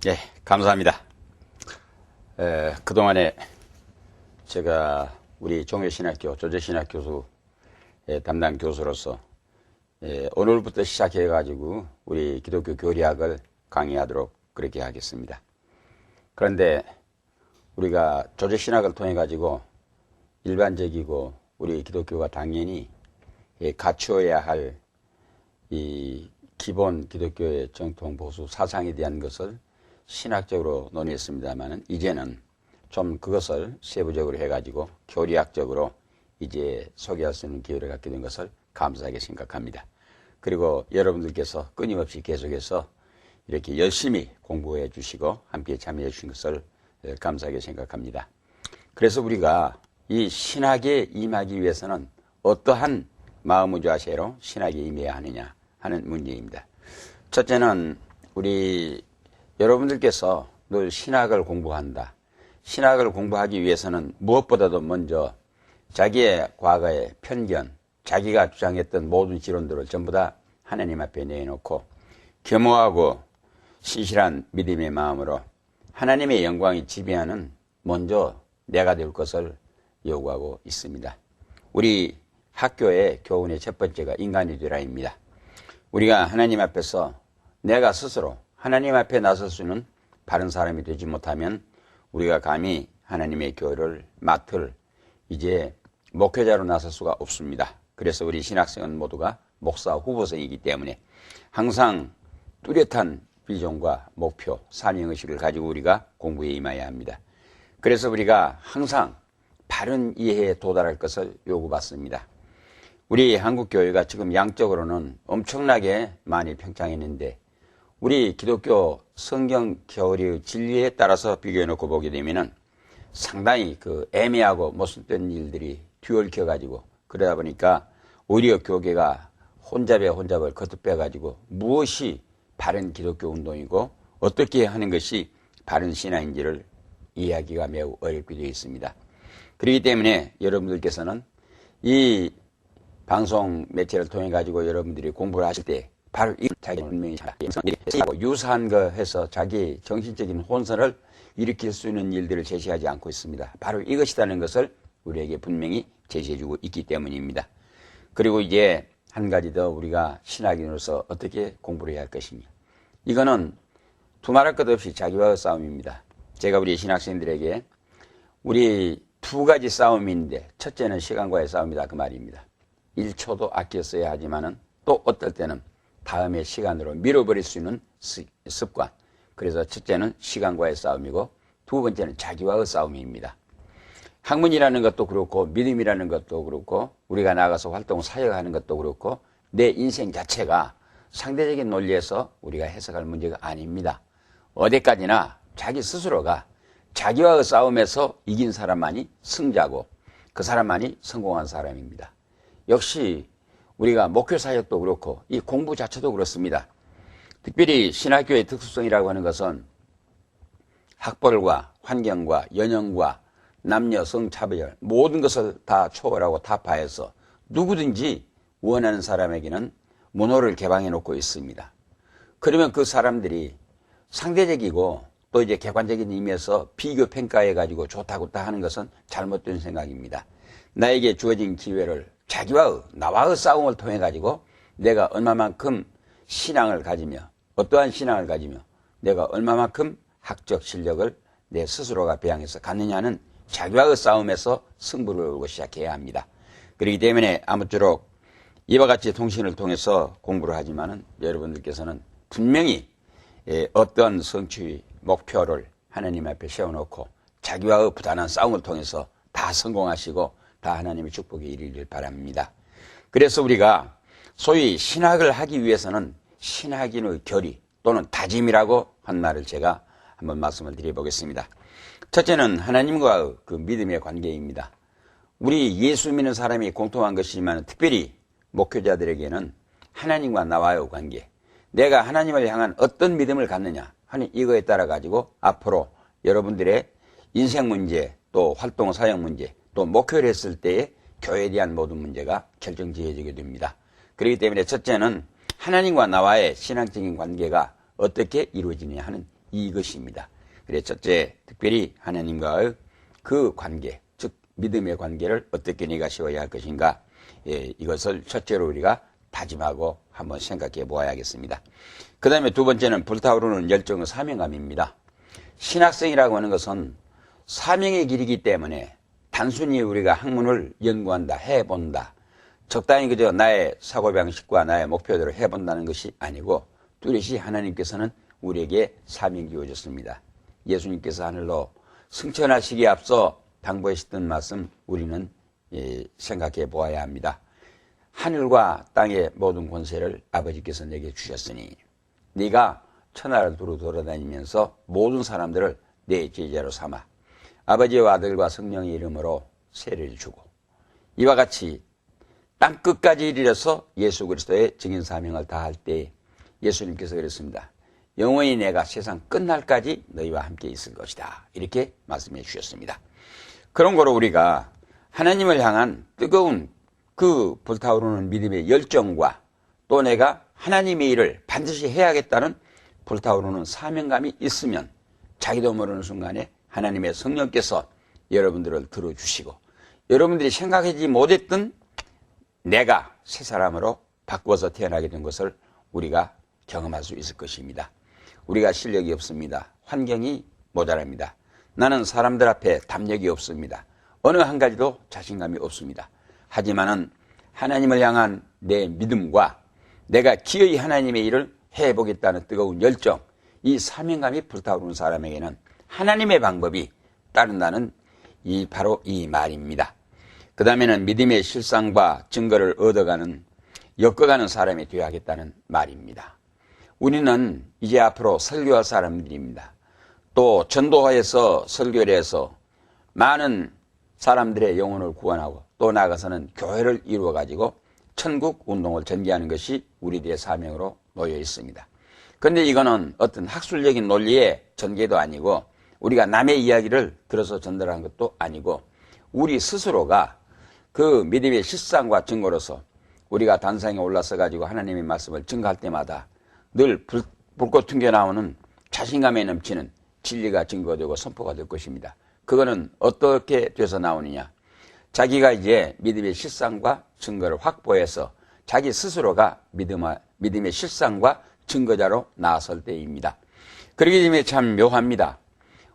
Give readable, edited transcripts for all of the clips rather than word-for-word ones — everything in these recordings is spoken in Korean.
네, 감사합니다. 그동안에 제가 우리 종회신학교, 조재신학교수 담당 교수로서 오늘부터 시작해가지고 우리 기독교 교리학을 강의하도록 그렇게 하겠습니다. 그런데 우리가 조재신학을 통해가지고 일반적이고 우리 기독교가 당연히 갖추어야 할 이 기본 기독교의 정통 보수 사상에 대한 것을 신학적으로 논의했습니다만 이제는 좀 그것을 세부적으로 해가지고 교리학적으로 이제 소개할 수 있는 기회를 갖게 된 것을 감사하게 생각합니다. 그리고 여러분들께서 끊임없이 계속해서 이렇게 열심히 공부해 주시고 함께 참여해 주신 것을 감사하게 생각합니다. 그래서 우리가 이 신학에 임하기 위해서는 어떠한 마음의 자세로 신학에 임해야 하느냐 하는 문제입니다. 첫째는 우리 여러분들께서 늘 신학을 공부한다. 신학을 공부하기 위해서는 무엇보다도 먼저 자기의 과거의 편견, 자기가 주장했던 모든 지론들을 전부 다 하나님 앞에 내놓고 겸허하고 신실한 믿음의 마음으로 하나님의 영광이 지배하는 먼저 내가 될 것을 요구하고 있습니다. 우리 학교의 교훈의 첫 번째가 인간이 되라입니다. 우리가 하나님 앞에서 내가 스스로 하나님 앞에 나설 수는 바른 사람이 되지 못하면 우리가 감히 하나님의 교회를 맡을 이제 목회자로 나설 수가 없습니다. 그래서 우리 신학생은 모두가 목사 후보생이기 때문에 항상 뚜렷한 비전과 목표, 사명의식을 가지고 우리가 공부에 임해야 합니다. 그래서 우리가 항상 바른 이해에 도달할 것을 요구받습니다. 우리 한국교회가 지금 양적으로는 엄청나게 많이 평창했는데 우리 기독교 성경 교리의 진리에 따라서 비교해놓고 보게 되면은 상당히 그 애매하고 모순된 일들이 뒤얽혀가지고 그러다 보니까 오히려 교계가 혼잡을 거듭해가지고 무엇이 바른 기독교 운동이고 어떻게 하는 것이 바른 신앙인지를 이해하기가 매우 어렵게 되어 있습니다. 그렇기 때문에 여러분들께서는 이 방송 매체를 통해 가지고 여러분들이 공부를 하실 때 바로 이 자기 분명히 유사한 거 해서 자기 정신적인 혼선을 일으킬 수 있는 일들을 제시하지 않고 있습니다. 바로 이것이라는 것을 우리에게 분명히 제시해주고 있기 때문입니다. 그리고 이제 한 가지 더 우리가 신학인으로서 어떻게 공부를 해야 할 것이냐. 이거는 두말할 것 없이 자기와의 싸움입니다. 제가 우리 신학생들에게 우리 두 가지 싸움인데 첫째는 시간과의 싸움이다 그 말입니다. 1초도 아껴 써야 하지만은 또 어떨 때는 다음의 시간으로 밀어버릴 수 있는 습관. 그래서 첫째는 시간과의 싸움이고 두 번째는 자기와의 싸움입니다. 학문이라는 것도 그렇고 믿음이라는 것도 그렇고 우리가 나가서 활동 사역하는 것도 그렇고 내 인생 자체가 상대적인 논리에서 우리가 해석할 문제가 아닙니다. 어디까지나 자기 스스로가 자기와의 싸움에서 이긴 사람만이 승자고 그 사람만이 성공한 사람입니다. 역시 우리가 목회 사역도 그렇고 이 공부 자체도 그렇습니다. 특별히 신학교의 특수성이라고 하는 것은 학벌과 환경과 연령과 남녀 성차별 모든 것을 다 초월하고 타파해서 누구든지 원하는 사람에게는 문호를 개방해 놓고 있습니다. 그러면 그 사람들이 상대적이고 또 이제 객관적인 의미에서 비교 평가해 가지고 좋다고 하는 것은 잘못된 생각입니다. 나에게 주어진 기회를 나와의 싸움을 통해 가지고 내가 얼마만큼 신앙을 가지며 어떠한 신앙을 가지며 내가 얼마만큼 학적 실력을 내 스스로가 배양해서 갖느냐는 자기와의 싸움에서 승부를 걸고 시작해야 합니다. 그렇기 때문에 아무쪼록 이와 같이 통신을 통해서 공부를 하지만은 여러분들께서는 분명히 어떤 성취 목표를 하나님 앞에 세워놓고 자기와의 부단한 싸움을 통해서 다 성공하시고 다 하나님의 축복에 이르길 바랍니다. 그래서 우리가 소위 신학을 하기 위해서는 신학인의 결의 또는 다짐이라고 한 말을 제가 한번 말씀을 드려보겠습니다. 첫째는 하나님과 그 믿음의 관계입니다. 우리 예수 믿는 사람이 공통한 것이지만 특별히 목회자들에게는 하나님과 나와의 관계, 내가 하나님을 향한 어떤 믿음을 갖느냐 하는 이거에 따라 가지고 앞으로 여러분들의 인생 문제 또 활동 사역 문제 또 목회를 했을 때의 교회에 대한 모든 문제가 결정지어지게 됩니다. 그렇기 때문에 첫째는 하나님과 나와의 신앙적인 관계가 어떻게 이루어지느냐 하는 이것입니다. 그래 첫째, 특별히 하나님과의 그 관계, 즉 믿음의 관계를 어떻게 네가 세워야 할 것인가, 이것을 첫째로 우리가 다짐하고 한번 생각해 보아야겠습니다. 그 다음에 두 번째는 불타오르는 열정의 사명감입니다. 신학생이라고 하는 것은 사명의 길이기 때문에 단순히 우리가 학문을 연구한다, 해본다, 적당히 그저 나의 사고방식과 나의 목표대로 해본다는 것이 아니고 뚜렷이 하나님께서는 우리에게 사명이 주어졌습니다. 예수님께서 하늘로 승천하시기에 앞서 당부하셨던 말씀 우리는 생각해 보아야 합니다. 하늘과 땅의 모든 권세를 아버지께서 내게 주셨으니 네가 천하를 두루 돌아다니면서 모든 사람들을 내 제자로 삼아 아버지와 아들과 성령의 이름으로 세례를 주고 이와 같이 땅끝까지 이르러서 예수 그리스도의 증인 사명을 다할 때 예수님께서 그랬습니다. 영원히 내가 세상 끝날까지 너희와 함께 있을 것이다. 이렇게 말씀해 주셨습니다. 그런 거로 우리가 하나님을 향한 뜨거운 그 불타오르는 믿음의 열정과 또 내가 하나님의 일을 반드시 해야겠다는 불타오르는 사명감이 있으면 자기도 모르는 순간에 하나님의 성령께서 여러분들을 들어주시고 여러분들이 생각하지 못했던 내가 새 사람으로 바꾸어서 태어나게 된 것을 우리가 경험할 수 있을 것입니다. 우리가 실력이 없습니다. 환경이 모자랍니다. 나는 사람들 앞에 담력이 없습니다. 어느 한 가지도 자신감이 없습니다. 하지만은 하나님을 향한 내 믿음과 내가 기어이 하나님의 일을 해보겠다는 뜨거운 열정, 이 사명감이 불타오르는 사람에게는 하나님의 방법이 따른다는 바로 이 말입니다. 그 다음에는 믿음의 실상과 증거를 얻어가는, 엮어가는 사람이 되어야 하겠다는 말입니다. 우리는 이제 앞으로 설교할 사람들입니다. 또 전도회에서 설교를 해서 많은 사람들의 영혼을 구원하고 또 나아가서는 교회를 이루어가지고 천국 운동을 전개하는 것이 우리들의 사명으로 놓여 있습니다. 그런데 이거는 어떤 학술적인 논리의 전개도 아니고 우리가 남의 이야기를 들어서 전달하는 것도 아니고 우리 스스로가 그 믿음의 실상과 증거로서 우리가 단상에 올라서 가지고 하나님의 말씀을 증거할 때마다 늘 불꽃 튕겨나오는 자신감에 넘치는 진리가 증거되고 선포가 될 것입니다. 그거는 어떻게 돼서 나오느냐? 자기가 이제 믿음의 실상과 증거를 확보해서 자기 스스로가 믿음의 실상과 증거자로 나설 때입니다. 그러기 때문에 참 묘합니다.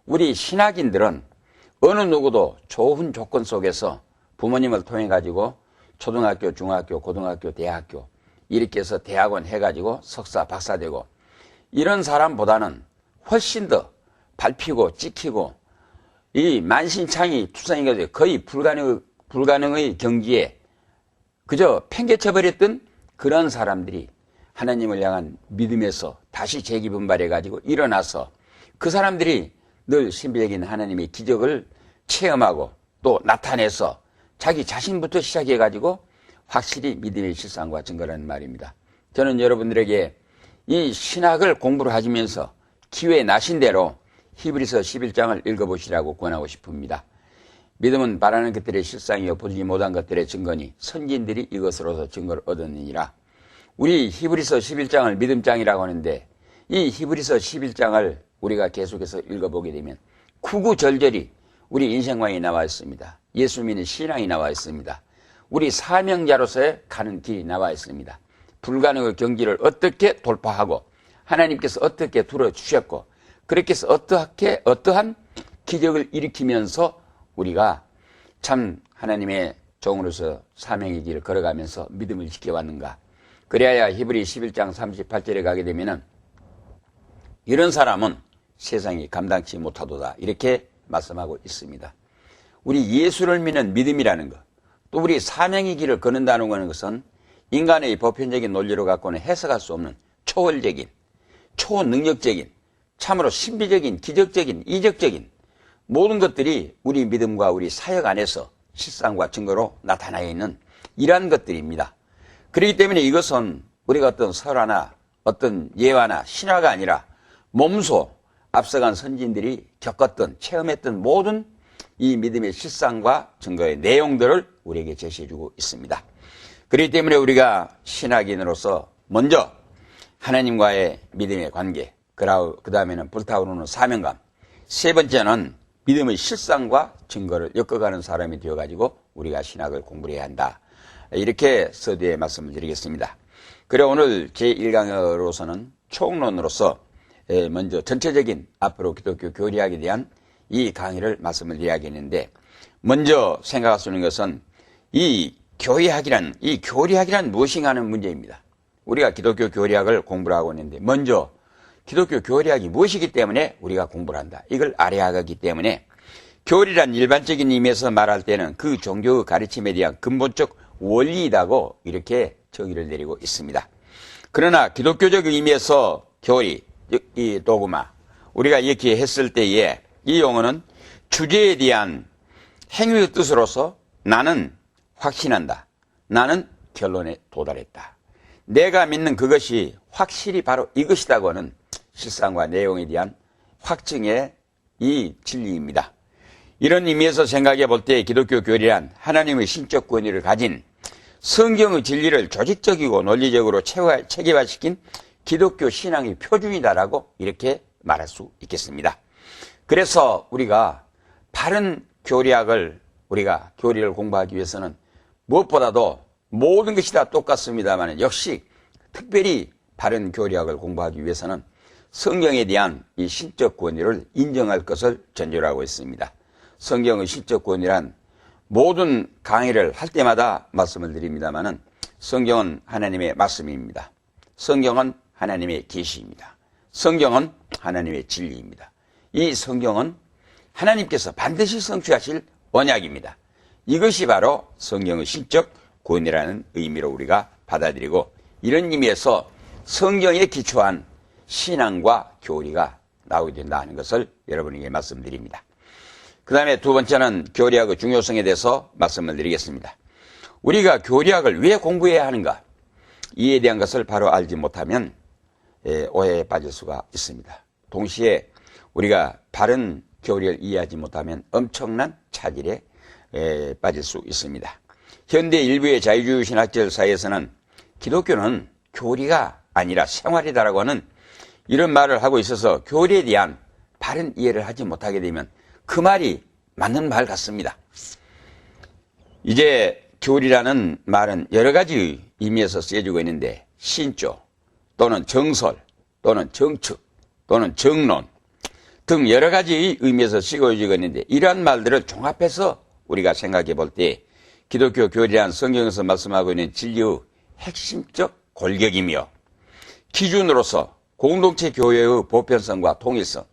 우리 신학인들은 어느 누구도 좋은 조건 속에서 부모님을 통해 가지고 초등학교, 중학교, 고등학교, 대학교 이렇게 해서 대학원 해가지고 석사, 박사 되고 이런 사람보다는 훨씬 더 밟히고 찍히고 이 만신창이 투성이가 거의 불가능의 경지에 그저 팽개쳐버렸던 그런 사람들이 하나님을 향한 믿음에서 다시 재기분발해가지고 일어나서 그 사람들이 늘 신비적인 하나님의 기적을 체험하고 또 나타내서 자기 자신부터 시작해가지고 확실히 믿음의 실상과 증거라는 말입니다. 저는 여러분들에게 이 신학을 공부를 하시면서 기회 나신 대로 히브리서 11장을 읽어보시라고 권하고 싶습니다. 믿음은 바라는 것들의 실상이요 보지 못한 것들의 증거니 선지인들이 이것으로서 증거를 얻었느니라. 우리 히브리서 11장을 믿음장이라고 하는데 이 히브리서 11장을 우리가 계속해서 읽어보게 되면 구구절절히 우리 인생관이 나와 있습니다. 예수 믿는 신앙이 나와 있습니다. 우리 사명자로서의 가는 길이 나와 있습니다. 불가능의 경지를 어떻게 돌파하고 하나님께서 어떻게 들어주셨고 그렇게 해서 어떠한 기적을 일으키면서 우리가 참 하나님의 종으로서 사명의 길을 걸어가면서 믿음을 지켜왔는가. 그래야 히브리 11장 38절에 가게 되면은 이런 사람은 세상이 감당치 못하도다 이렇게 말씀하고 있습니다. 우리 예수를 믿는 믿음이라는 것, 또 우리 사명의 길을 걷는다는 것은 인간의 보편적인 논리로 갖고는 해석할 수 없는 초월적인, 초능력적인, 참으로 신비적인, 기적적인, 이적적인 모든 것들이 우리 믿음과 우리 사역 안에서 실상과 증거로 나타나 있는 이러한 것들입니다. 그렇기 때문에 이것은 우리가 어떤 설화나 어떤 예화나 신화가 아니라 몸소 앞서간 선진들이 겪었던 체험했던 모든 이 믿음의 실상과 증거의 내용들을 우리에게 제시해주고 있습니다. 그렇기 때문에 우리가 신학인으로서 먼저 하나님과의 믿음의 관계, 그 다음에는 불타오르는 사명감, 세 번째는 믿음의 실상과 증거를 엮어가는 사람이 되어가지고 우리가 신학을 공부해야 한다. 이렇게 서두에 말씀을 드리겠습니다. 그래 오늘 제1강으로서는 총론으로서 먼저 전체적인 앞으로 기독교 교리학에 대한 이 강의를 말씀을 드려야겠는데, 먼저 생각할 수 있는 것은 이 교리학이란 무엇인가 하는 문제입니다. 우리가 기독교 교리학을 공부를 하고 있는데, 먼저 기독교 교리학이 무엇이기 때문에 우리가 공부를 한다. 이걸 알아야 하기 때문에 교리란 일반적인 의미에서 말할 때는 그 종교의 가르침에 대한 근본적 원리이다고 이렇게 정의를 내리고 있습니다. 그러나 기독교적 의미에서 교리, 이 도그마, 우리가 이렇게 했을 때에 이 용어는 주제에 대한 행위의 뜻으로서 나는 확신한다. 나는 결론에 도달했다. 내가 믿는 그것이 확실히 바로 이것이라고 하는 실상과 내용에 대한 확증의 이 진리입니다. 이런 의미에서 생각해 볼 때 기독교 교리란 하나님의 신적 권위를 가진 성경의 진리를 조직적이고 논리적으로 체계화시킨 기독교 신앙의 표준이다라고 이렇게 말할 수 있겠습니다. 그래서 우리가 바른 교리를 공부하기 위해서는 무엇보다도 모든 것이 다 똑같습니다만 역시 특별히 바른 교리학을 공부하기 위해서는 성경에 대한 이 신적 권위를 인정할 것을 전제로 하고 있습니다. 성경의 신적 권위란 모든 강의를 할 때마다 말씀을 드립니다만은 성경은 하나님의 말씀입니다. 성경은 하나님의 계시입니다. 성경은 하나님의 진리입니다. 이 성경은 하나님께서 반드시 성취하실 언약입니다. 이것이 바로 성경의 신적 권위라는 의미로 우리가 받아들이고, 이런 의미에서 성경에 기초한 신앙과 교리가 나오게 된다 하는 것을 여러분에게 말씀드립니다. 그 다음에 두 번째는 교리학의 중요성에 대해서 말씀을 드리겠습니다. 우리가 교리학을 왜 공부해야 하는가? 이에 대한 것을 바로 알지 못하면 오해에 빠질 수가 있습니다. 동시에 우리가 바른 교리를 이해하지 못하면 엄청난 차질에 빠질 수 있습니다. 현대 일부의 자유주의 신학者사이에서는 기독교는 교리가 아니라 생활이다라고 하는 이런 말을 하고 있어서 교리에 대한 바른 이해를 하지 못하게 되면 그 말이 맞는 말 같습니다. 이제 교리라는 말은 여러 가지 의미에서 쓰여지고 있는데, 신조 또는 정설 또는 정측 또는 정론 등 여러 가지 의미에서 쓰여지고 있는데, 이러한 말들을 종합해서 우리가 생각해 볼 때 기독교 교리란 성경에서 말씀하고 있는 진리의 핵심적 골격이며 기준으로서 공동체 교회의 보편성과 통일성,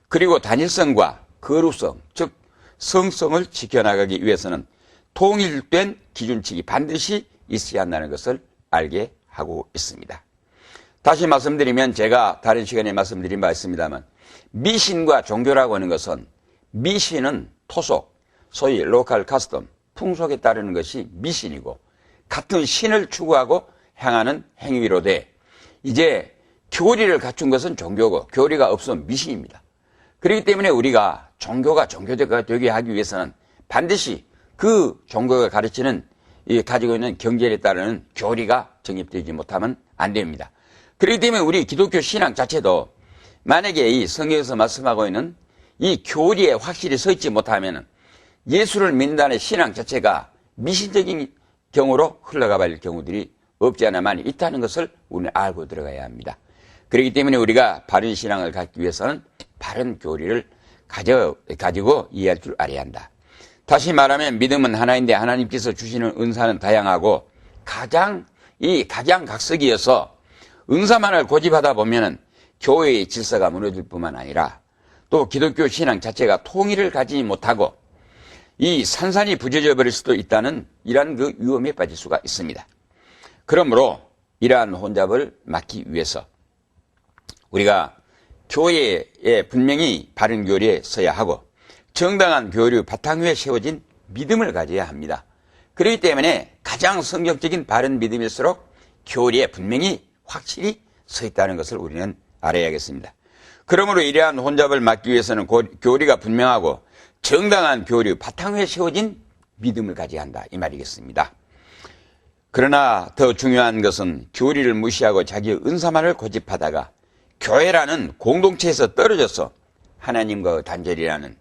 그리고 단일성과 거룩성, 즉 성성을 지켜나가기 위해서는 통일된 기준칙이 반드시 있어야 한다는 것을 알게 하고 있습니다. 다시 말씀드리면, 제가 다른 시간에 말씀드린 바 있습니다만, 미신과 종교라고 하는 것은, 미신은 토속, 소위 로컬 카스텀, 풍속에 따르는 것이 미신이고, 같은 신을 추구하고 향하는 행위로 돼 이제 교리를 갖춘 것은 종교고, 교리가 없으면 미신입니다. 그렇기 때문에 우리가 종교가 종교가 되게 하기 위해서는 반드시 그 종교가 가르치는, 가지고 있는 경전에 따르는 교리가 정립되지 못하면 안 됩니다. 그렇기 때문에 우리 기독교 신앙 자체도 만약에 이 성경에서 말씀하고 있는 이 교리에 확실히 서 있지 못하면 예수를 믿는다는 신앙 자체가 미신적인 경우로 흘러가 버릴 경우들이 없지 않아 많이 있다는 것을 우리는 알고 들어가야 합니다. 그렇기 때문에 우리가 바른 신앙을 갖기 위해서는 바른 교리를 가지고 이해할 줄 알아야 한다. 다시 말하면 믿음은 하나인데 하나님께서 주시는 은사는 다양하고 가장 각석이어서 은사만을 고집하다 보면은 교회의 질서가 무너질 뿐만 아니라 또 기독교 신앙 자체가 통일을 가지지 못하고 이 산산이 부져져 버릴 수도 있다는 이러한 그 위험에 빠질 수가 있습니다. 그러므로 이러한 혼잡을 막기 위해서 우리가 교회에 분명히 바른 교리에 서야 하고 정당한 교류 바탕 위에 세워진 믿음을 가져야 합니다. 그렇기 때문에 가장 성경적인 바른 믿음일수록 교리에 분명히 확실히 서 있다는 것을 우리는 알아야겠습니다. 그러므로 이러한 혼잡을 막기 위해서는 교리가 분명하고 정당한 교류 바탕 위에 세워진 믿음을 가져야 한다, 이 말이겠습니다. 그러나 더 중요한 것은 교리를 무시하고 자기의 은사만을 고집하다가 교회라는 공동체에서 떨어져서 하나님과 단절이라는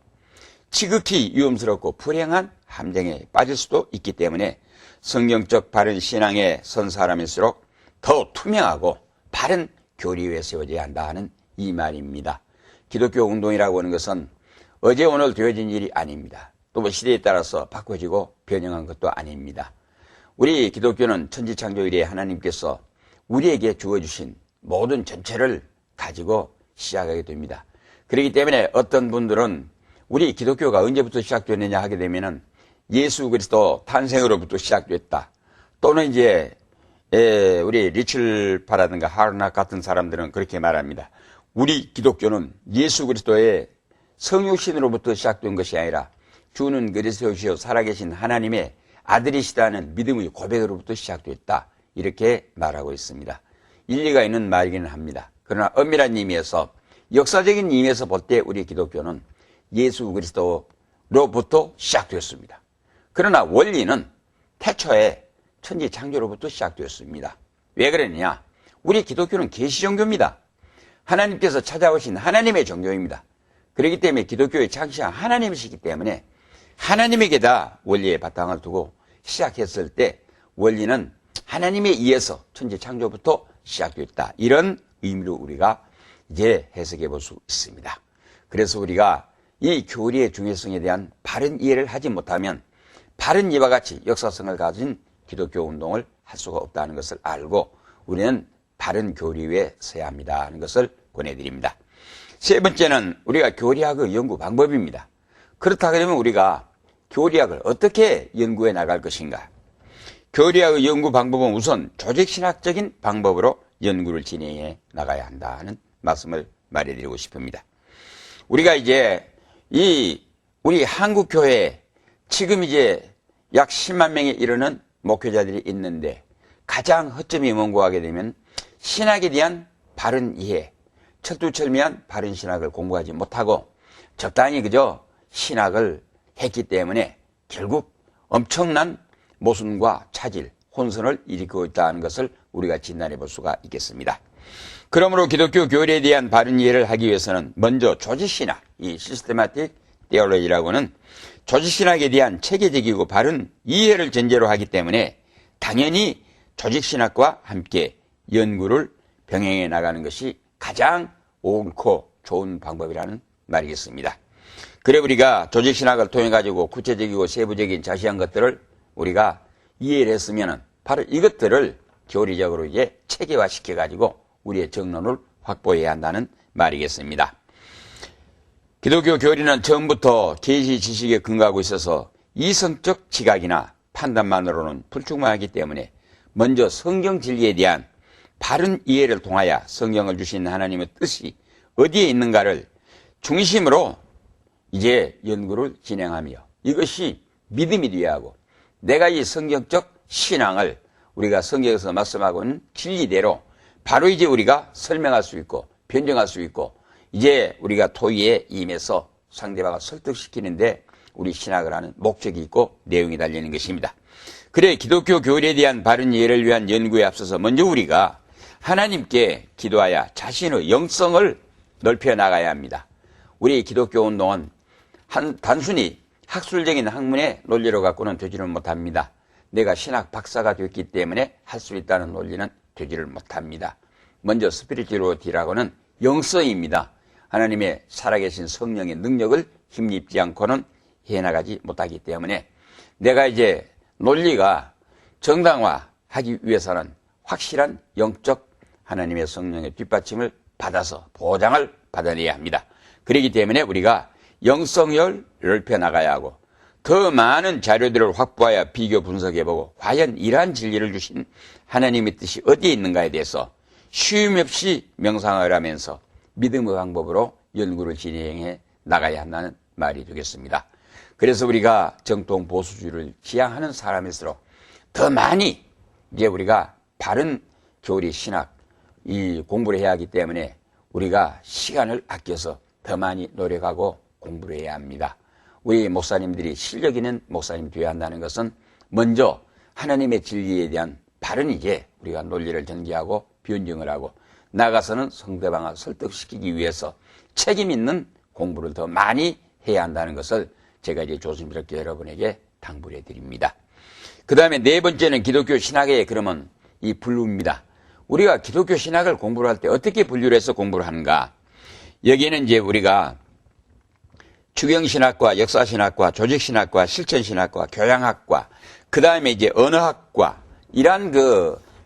지극히 위험스럽고 불행한 함정에 빠질 수도 있기 때문에 성경적 바른 신앙에 선 사람일수록 더 투명하고 바른 교리 위에 세워져야 한다 하는 이 말입니다. 기독교 운동이라고 하는 것은 어제 오늘 되어진 일이 아닙니다. 또 시대에 따라서 바꿔지고 변형한 것도 아닙니다. 우리 기독교는 천지창조 이래 하나님께서 우리에게 주어주신 모든 전체를 가지고 시작하게 됩니다. 그렇기 때문에 어떤 분들은 우리 기독교가 언제부터 시작됐느냐 하게 되면은 예수 그리스도 탄생으로부터 시작됐다. 또는 이제 우리 리첼파라든가 하르낙 같은 사람들은 그렇게 말합니다. 우리 기독교는 예수 그리스도의 성육신으로부터 시작된 것이 아니라 주는 그리스도시요 살아계신 하나님의 아들이시다는 믿음의 고백으로부터 시작됐다. 이렇게 말하고 있습니다. 일리가 있는 말이기는 합니다. 그러나 엄밀한 의미에서 역사적인 의미에서 볼 때 우리 기독교는 예수 그리스도로부터 시작되었습니다. 그러나 원리는 태초에 천지 창조로부터 시작되었습니다. 왜 그러느냐? 우리 기독교는 계시 종교입니다. 하나님께서 찾아오신 하나님의 종교입니다. 그렇기 때문에 기독교의 창시한 하나님이시기 때문에 하나님에게다 원리의 바탕을 두고 시작했을 때 원리는 하나님에 의해서 천지 창조부터 시작됐다. 이런 의미로 우리가 이제 해석해 볼 수 있습니다. 그래서 우리가 이 교리의 중요성에 대한 바른 이해를 하지 못하면 바른 이와 같이 역사성을 가진 기독교 운동을 할 수가 없다는 것을 알고 우리는 바른 교리 위에 서야 합니다 하는 것을 권해드립니다. 세 번째는 우리가 교리학의 연구 방법입니다. 그렇다 그러면 우리가 교리학을 어떻게 연구해 나갈 것인가? 교리학의 연구 방법은 우선 조직신학적인 방법으로 연구를 진행해 나가야 한다는 말씀을 말해드리고 싶습니다. 우리가 이제 우리 한국교회에 지금 이제 약 10만 명에 이르는 목회자들이 있는데 가장 허점이 뭔고 하게 되면 신학에 대한 바른 이해, 철두철미한 바른 신학을 공부하지 못하고 적당히 그저 신학을 했기 때문에 결국 엄청난 모순과 차질, 혼선을 일으키고 있다는 것을 우리가 진단해 볼 수가 있겠습니다. 그러므로 기독교 교리에 대한 바른 이해를 하기 위해서는 먼저 조직신학, 이 시스테마틱 테올로지라고 하는 조직신학에 대한 체계적이고 바른 이해를 전제로 하기 때문에 당연히 조직신학과 함께 연구를 병행해 나가는 것이 가장 옳고 좋은 방법이라는 말이겠습니다. 그래 우리가 조직신학을 통해 가지고 구체적이고 세부적인 자세한 것들을 우리가 이해를 했으면 바로 이것들을 교리적으로 이제 체계화 시켜 가지고 우리의 정론을 확보해야 한다는 말이겠습니다. 기독교 교리는 처음부터 계시 지식에 근거하고 있어서 이성적 지각이나 판단만으로는 불충분하기 때문에 먼저 성경 진리에 대한 바른 이해를 통하여 성경을 주신 하나님의 뜻이 어디에 있는가를 중심으로 이제 연구를 진행하며 이것이 믿음이 되어야 하고 내가 이 성경적 신앙을 우리가 성경에서 말씀하고 있는 진리대로 바로 이제 우리가 설명할 수 있고 변증할 수 있고 이제 우리가 토의에 임해서 상대방을 설득시키는데 우리 신학을 하는 목적이 있고 내용이 달리는 것입니다. 그래 기독교 교리에 대한 바른 이해를 위한 연구에 앞서서 먼저 우리가 하나님께 기도하여 자신의 영성을 넓혀 나가야 합니다. 우리 기독교 운동은 단순히 학술적인 학문의 논리로 갖고는 되지를 못합니다. 내가 신학 박사가 됐기 때문에 할 수 있다는 논리는 되지를 못합니다. 먼저 스피리추얼리티라고는 영성입니다. 하나님의 살아계신 성령의 능력을 힘입지 않고는 해나가지 못하기 때문에 내가 이제 논리가 정당화하기 위해서는 확실한 영적 하나님의 성령의 뒷받침을 받아서 보장을 받아내야 합니다. 그렇기 때문에 우리가 영성을 넓혀 나가야 하고 더 많은 자료들을 확보하여 비교 분석해보고 과연 이러한 진리를 주신 하나님의 뜻이 어디에 있는가에 대해서 쉼 없이 명상을 하면서 믿음의 방법으로 연구를 진행해 나가야 한다는 말이 되겠습니다. 그래서 우리가 정통 보수주의를 지향하는 사람일수록 더 많이 이제 우리가 바른 교리 신학 이 공부를 해야 하기 때문에 우리가 시간을 아껴서 더 많이 노력하고 공부를 해야 합니다. 우리 목사님들이 실력 있는 목사님 되어야 한다는 것은 먼저 하나님의 진리에 대한 바른 이제 우리가 논리를 전개하고 변증을 하고 나가서는 상대방을 설득시키기 위해서 책임 있는 공부를 더 많이 해야 한다는 것을 제가 이제 조심스럽게 여러분에게 당부를 해드립니다. 그 다음에 네 번째는 기독교 신학의 그러면 이 분류입니다. 우리가 기독교 신학을 공부를 할 때 어떻게 분류를 해서 공부를 하는가? 여기에는 이제 우리가 주경신학과, 역사신학과, 조직신학과, 실천신학과, 교양학과, 그 다음에 이제 언어학과, 이러한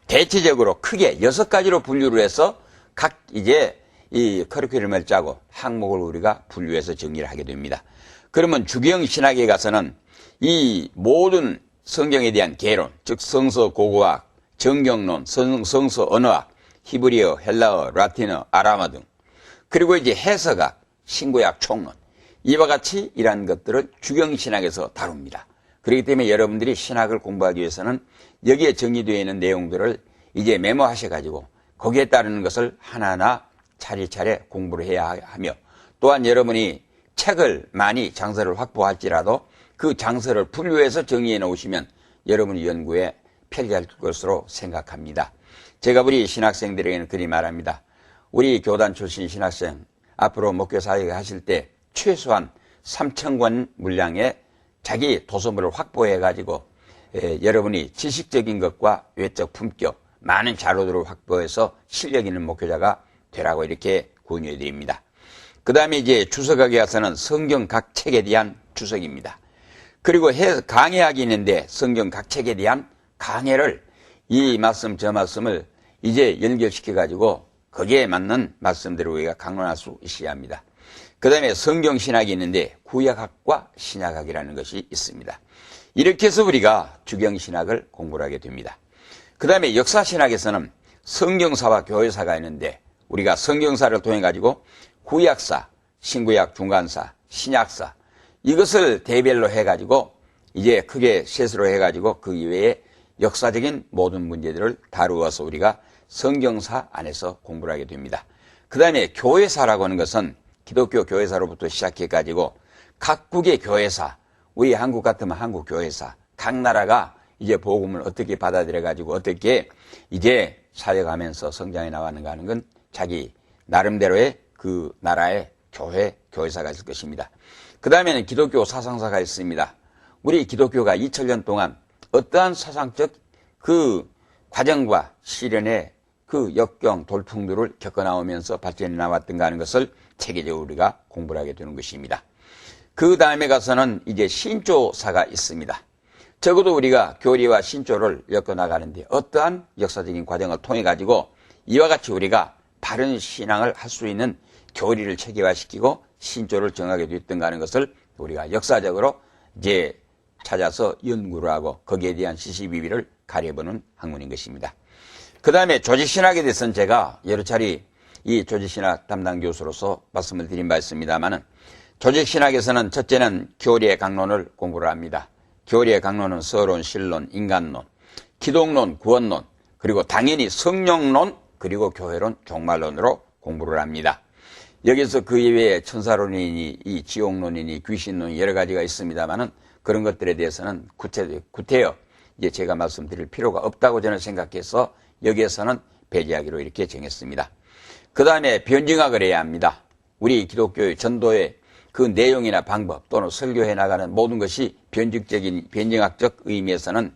대체적으로 크게 6가지로 분류를 해서 각 이제 이 커리큘럼을 짜고 항목을 우리가 분류해서 정리를 하게 됩니다. 그러면 주경신학에 가서는 이 모든 성경에 대한 개론, 즉 성서 고고학, 정경론, 성서 언어학, 히브리어, 헬라어, 라틴어, 아람어 등, 그리고 이제 해석학, 신구약 총론, 이와 같이 이러한 것들을 주경신학에서 다룹니다. 그렇기 때문에 여러분들이 신학을 공부하기 위해서는 여기에 정리되어 있는 내용들을 이제 메모하셔가지고 거기에 따르는 것을 하나하나 차례차례 공부를 해야 하며, 또한 여러분이 책을 많이 장서를 확보할지라도 그 장서를 분류해서 정리해 놓으시면 여러분의 연구에 편리할 것으로 생각합니다. 제가 우리 신학생들에게는 그리 말합니다. 우리 교단 출신 신학생 앞으로 목회사역을 하실 때 최소한 3,000권 분량의 자기 도서물을 확보해가지고 여러분이 지식적인 것과 외적 품격, 많은 자료들을 확보해서 실력 있는 목회자가 되라고 이렇게 권유해 드립니다. 그 다음에 이제 주석학에 가서는 성경 각 책에 대한 주석입니다. 그리고 강해학이 있는데 성경 각 책에 대한 강해를 이 말씀 저 말씀을 이제 연결시켜 가지고 거기에 맞는 말씀대로 우리가 강론할 수 있어야 합니다. 그 다음에 성경신학이 있는데 구약학과 신약학이라는 것이 있습니다. 이렇게 해서 우리가 주경신학을 공부를 하게 됩니다. 그 다음에 역사신학에서는 성경사와 교회사가 있는데 우리가 성경사를 통해 가지고 구약사, 신구약 중간사, 신약사, 이것을 대별로 해가지고 이제 크게 셋으로 해가지고 그 이외에 역사적인 모든 문제들을 다루어서 우리가 성경사 안에서 공부를 하게 됩니다. 그 다음에 교회사라고 하는 것은 기독교 교회사로부터 시작해가지고 각국의 교회사, 우리 한국 같으면 한국 교회사, 각 나라가 이제 복음을 어떻게 받아들여가지고 어떻게 이제 사역하면서 성장해 나가는가 하는 건 자기 나름대로의 그 나라의 교회사가 있을 것입니다. 그 다음에는 기독교 사상사가 있습니다. 우리 기독교가 2000년 동안 어떠한 사상적 그 과정과 시련의 그 역경, 돌풍들을 겪어나오면서 발전해 나왔던가 하는 것을 체계적으로 우리가 공부를 하게 되는 것입니다. 그 다음에 가서는 이제 신조사가 있습니다. 적어도 우리가 교리와 신조를 엮어나가는데 어떠한 역사적인 과정을 통해 가지고 이와 같이 우리가 바른 신앙을 할 수 있는 교리를 체계화시키고 신조를 정하게 됐던가 하는 것을 우리가 역사적으로 이제 찾아서 연구를 하고 거기에 대한 시시비비를 가려보는 학문인 것입니다. 그 다음에 조직신학에 대해서는 제가 여러 차례 이 조직신학 담당 교수로서 말씀을 드린 바 있습니다만은 조직신학에서는 첫째는 교리의 강론을 공부를 합니다. 교리의 강론은 서론, 신론, 인간론, 기독론, 구원론, 그리고 당연히 성령론, 그리고 교회론, 종말론으로 공부를 합니다. 여기서 그 이외에 천사론이니 이 지옥론이니 귀신론이 여러 가지가 있습니다만은 그런 것들에 대해서는 구태여 이제 제가 말씀드릴 필요가 없다고 저는 생각해서 여기에서는 배제하기로 이렇게 정했습니다. 그 다음에 변증학을 해야 합니다. 우리 기독교의 전도의 그 내용이나 방법 또는 설교해 나가는 모든 것이 변증학적 의미에서는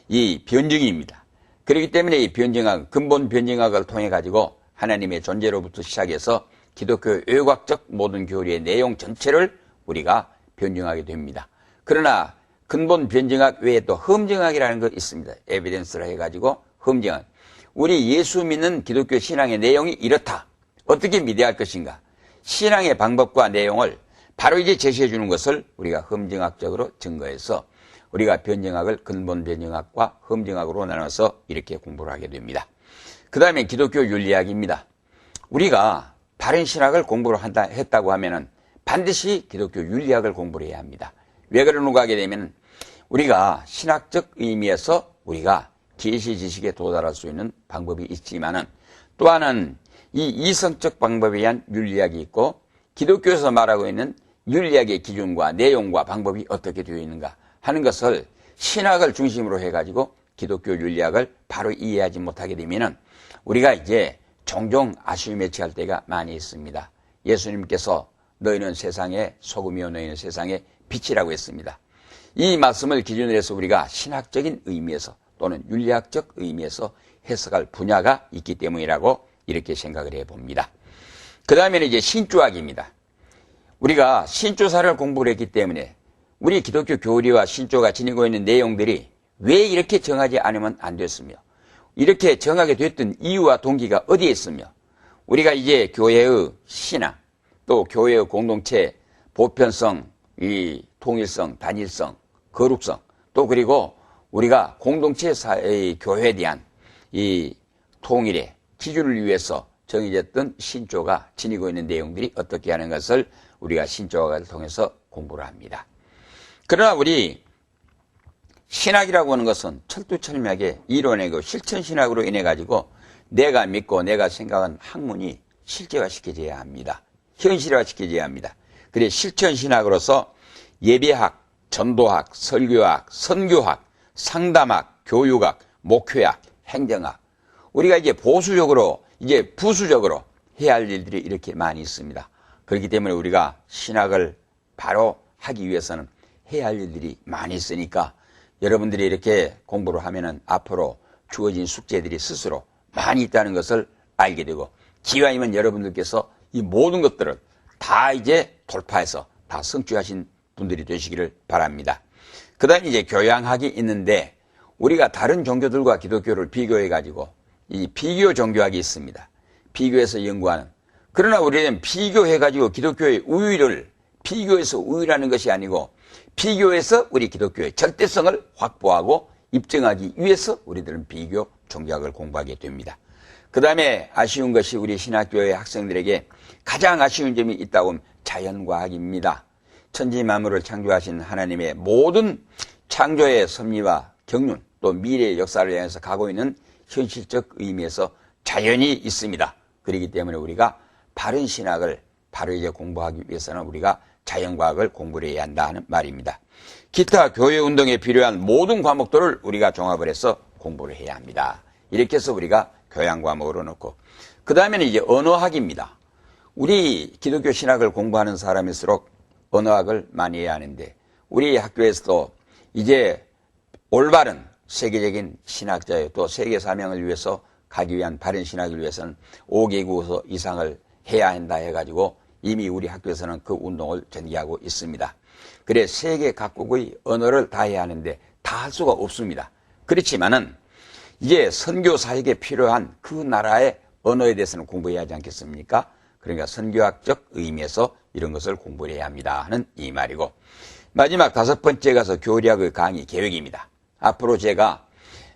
이 변증입니다. 그렇기 때문에 이 변증학, 근본 변증학을 통해 가지고 하나님의 존재로부터 시작해서 기독교 외곽적 모든 교리의 내용 전체를 우리가 변증하게 됩니다. 그러나 근본 변증학 외에 또 험증학이라는 것 있습니다. 에비던스를 해가지고 험증학. 우리 예수 믿는 기독교 신앙의 내용이 이렇다. 어떻게 믿어야 할 것인가. 신앙의 방법과 내용을 바로 이제 제시해 주는 것을 우리가 험증학적으로 증거해서 우리가 변증학을 근본 변증학과 험증학으로 나눠서 이렇게 공부를 하게 됩니다. 그 다음에 기독교 윤리학입니다. 우리가 바른 신학을 공부를 했다고 하면은 반드시 기독교 윤리학을 공부를 해야 합니다. 왜 그러는가 하게 되면 우리가 신학적 의미에서 우리가 계시 지식에 도달할 수 있는 방법이 있지만은 또 하나는 이 이성적 방법에 의한 윤리학이 있고 기독교에서 말하고 있는 윤리학의 기준과 내용과 방법이 어떻게 되어 있는가 하는 것을 신학을 중심으로 해가지고 기독교 윤리학을 바로 이해하지 못하게 되면은 우리가 이제 종종 아쉬움에 처할 때가 많이 있습니다. 예수님께서 너희는 세상의 소금이요 너희는 세상의 빛이라고 했습니다. 이 말씀을 기준으로 해서 우리가 신학적인 의미에서 또는 윤리학적 의미에서 해석할 분야가 있기 때문이라고 이렇게 생각을 해봅니다. 그 다음에는 이제 신조학입니다. 우리가 신조사를 공부를 했기 때문에 우리 기독교 교리와 신조가 지니고 있는 내용들이 왜 이렇게 정하지 않으면 안 됐으며 이렇게 정하게 됐던 이유와 동기가 어디에 있으며 우리가 이제 교회의 신앙 또 교회의 공동체 보편성, 이 통일성, 단일성, 거룩성 또 그리고 우리가 공동체의 교회에 대한 이 통일의 기준을 위해서 정해졌던 신조가 지니고 있는 내용들이 어떻게 하는 것을 우리가 신조학을 통해서 공부를 합니다. 그러나 우리 신학이라고 하는 것은 철두철미하게 이론이고 실천신학으로 인해 가지고 내가 믿고 내가 생각한 학문이 실제화시켜져야 합니다. 현실화시켜져야 합니다. 그래 실천신학으로서 예배학, 전도학, 설교학, 선교학, 상담학, 교육학, 목회학, 행정학 우리가 이제 보수적으로 이제 부수적으로 해야 할 일들이 이렇게 많이 있습니다. 그렇기 때문에 우리가 신학을 바로 하기 위해서는 해야 할 일들이 많이 있으니까 여러분들이 이렇게 공부를 하면은 앞으로 주어진 숙제들이 스스로 많이 있다는 것을 알게 되고 기왕이면 여러분들께서 이 모든 것들을 다 이제 돌파해서 다 성취하신 분들이 되시기를 바랍니다. 그 다음에 이제 교양학이 있는데 우리가 다른 종교들과 기독교를 비교해 가지고 이 비교 종교학이 있습니다. 비교해서 연구하는. 그러나 우리는 비교해 가지고 기독교의 우위를 비교해서 우위라는 것이 아니고 비교해서 우리 기독교의 절대성을 확보하고 입증하기 위해서 우리들은 비교 종교학을 공부하게 됩니다. 그 다음에 아쉬운 것이 우리 신학교의 학생들에게 가장 아쉬운 점이 있다고 하면 자연과학입니다. 천지만물을 창조하신 하나님의 모든 창조의 섭리와 경륜 또 미래의 역사를 향해서 가고 있는 현실적 의미에서 자연이 있습니다. 그렇기 때문에 우리가 바른 신학을 바로 이제 공부하기 위해서는 우리가 자연과학을 공부를 해야 한다 하는 말입니다. 기타 교회운동에 필요한 모든 과목들을 우리가 종합을 해서 공부를 해야 합니다. 이렇게 해서 우리가 교양과목으로 넣고 그 다음에는 이제 언어학입니다. 우리 기독교 신학을 공부하는 사람일수록 언어학을 많이 해야 하는데 우리 학교에서도 이제 올바른 세계적인 신학자의 또 세계 사명을 위해서 가기 위한 바른 신학을 위해서는 5개국어 이상을 해야 한다 해가지고 이미 우리 학교에서는 그 운동을 전개하고 있습니다. 그래 세계 각국의 언어를 다 해야 하는데 다 할 수가 없습니다. 그렇지만은 이제 선교 사역에 필요한 그 나라의 언어에 대해서는 공부해야 하지 않겠습니까? 그러니까 선교학적 의미에서 이런 것을 공부해야 합니다 하는 이 말이고 마지막 5번째 가서 교리학의 강의 계획입니다. 앞으로 제가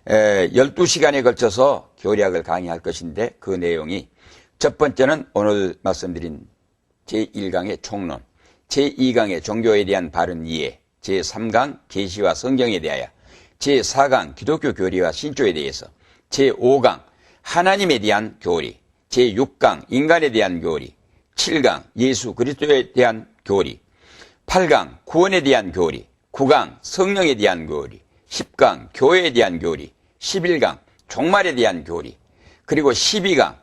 12시간에 걸쳐서 교리학을 강의할 것인데 그 내용이 첫 번째는 오늘 말씀드린 제1강의 총론, 제2강의 종교에 대한 바른 이해, 제3강 계시와 성경에 대하여, 제4강 기독교 교리와 신조에 대해서, 제5강 하나님에 대한 교리, 제6강 인간에 대한 교리, 7강 예수 그리스도에 대한 교리, 8강 구원에 대한 교리, 9강 성령에 대한 교리, 10강 교회에 대한 교리, 11강 종말에 대한 교리, 그리고 12강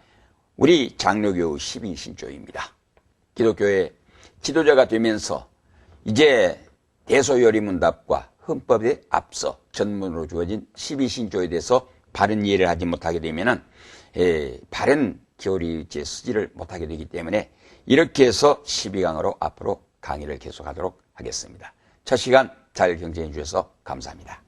우리 장로교의 12신조입니다. 기독교의 지도자가 되면서 이제 대소요리문답과 헌법에 앞서 전문으로 주어진 12신조에 대해서 바른 이해를 하지 못하게 되면은 바른 교리의 수지를 못하게 되기 때문에 이렇게 해서 12강으로 앞으로 강의를 계속하도록 하겠습니다. 첫 시간 잘 경청해 주셔서 감사합니다.